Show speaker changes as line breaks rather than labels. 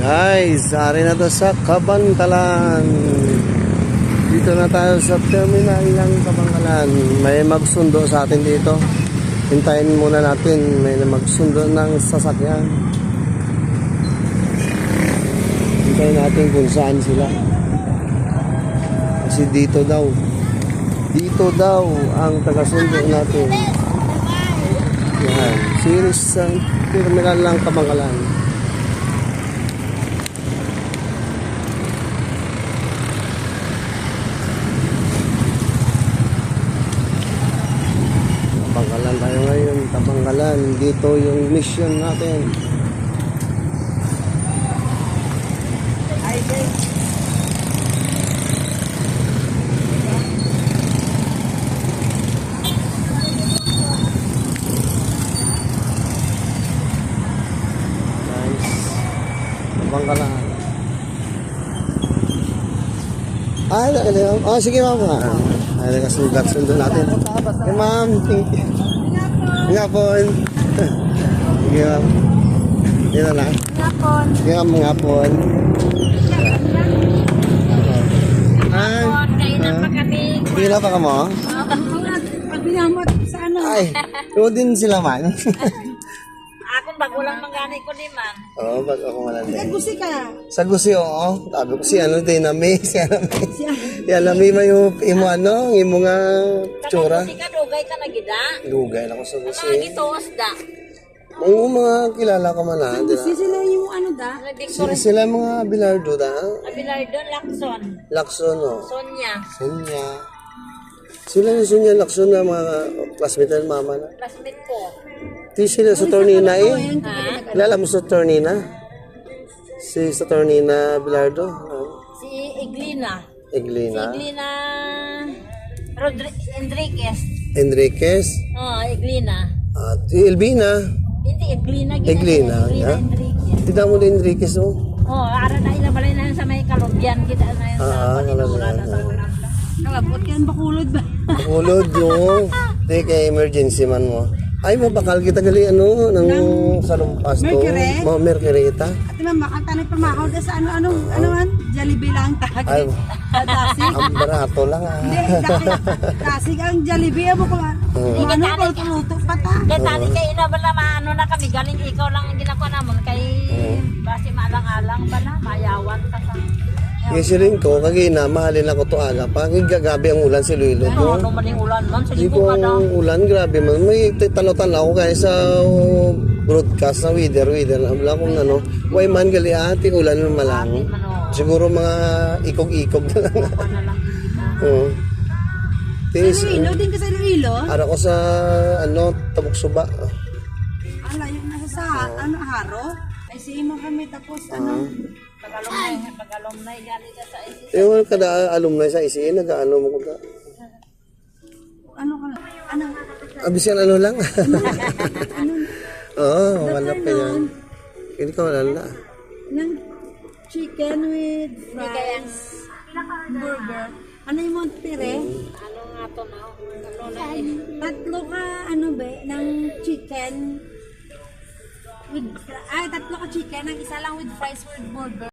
Guys, ari na to sa Kabankalan. Dito na tayo sa terminal ng Kabankalan. May magsundo sa atin dito. Hintayin muna natin. May magsundo ng sasakyan. Hintayin natin kung saan sila. Kasi dito daw. Dito daw ang tagasundo natin. Yan. Series sa terminal ng Kabankalan. Tabangkalan tayo ngayon, Tabangkalan. Dito yung mission natin. Guys, Tabangkalan. Sige ma'am. Ay, nakasugat sundo natin. Okay, ma'am. Ngapon. Sige, ma'am. Dito na.
Ngapon.
Sige, ma'am. Ngapon. Ay.
Kainan pa kami.
Pila pa ka mo?
Pag binamot sa ano.
Ay. Tuwa din sila man.
Akong bagulang manggani ko liman.
Oo, ba't ako malandi?
Gusi ka.
Sa gusi, oo. Sabi ko si ano, Dinami. Si Anami. Si Anami, may imo ano, imo nga tsura.
Gusi ka, dugay ka na gida.
Lugay na ko sa gusi.
Lagi toos da.
Oo, mga kilala ko man ha.
Gusi sila yung ano da.
Sila mga Bilardo da.
Abilardo, Lacson.
Lakson, no?
Sonia.
Sonya. Sila ni Sonya Lakson na mga classmate ng mama na.
Classmate ko.
Di sila sa Tornina eh.
Ha?
Kilala mo sa Tornina? Si sa Tornina Bilardo.
Si Iglina.
Eglina.
Si Iglina Enriquez.
Enriquez.
Oh, Iglina.
At Elvina.
Hindi, Iglina.
Eglina,
Iglina
ha?
Enriquez.
Tidak mo din Enriquez, oh.
Oh, ara na ilabalay na yun sa may Kalobyan. Kita na yun sa Paninura na sa ulan. Nakabot ka bakulod ba?
Kulod yung. Di kay emergency man mo. Ay, mabakal kita gali ano, ng salumpas to.
Mercury?
Mga Mercurita.
At naman, makatani pa makaw sa ano man, Jollibee lang tag.
Ay,
Dasig.
ang barato lang ah.
Hindi, dasig ang Jollibee mo ko. Ano ko tuluto pa ta. Kaya tani kay inabal na maano na kami, galing ikaw lang ang ginagawa naman kay basi malang-alang ba na, mayawan ka sa.
Kasi rin ko, kagina, mahalin ako to aga pa. Gagabi ang ulan si Luilo.
Ano, ano man yung ulan man, sa
Hindi
libo
ko
ka daw.
ang ulan, grabe man. May tanaw-tanaw ko kaya sa broadcast na weather. Wala kung ano. Way man gali ati, ulan naman lang. Siguro mga ikog-ikog na lang.
Ano lang.
Oo. Tis,
Iloilo din ka sa Iloilo?
ara ko sa, ano, Tabuk Suba.
Ala, yung nasa sa, ano, haro? Ay, simo kami tapos, ano, pag-alumni, galing ka sa ICC.
Yung kada alumni sa ICE, nag-ano mo ko ka.
Ano ka, ano,
Abisyan ano lang.
ano,
Oo, wala pa yan. Hindi ka wala.
ng chicken with fries, burger. Ano yung Montpere? Ano nga to na? Tatlo ka, ano ba, ng chicken with, tatlo ka chicken, ang isa lang with fries with burger.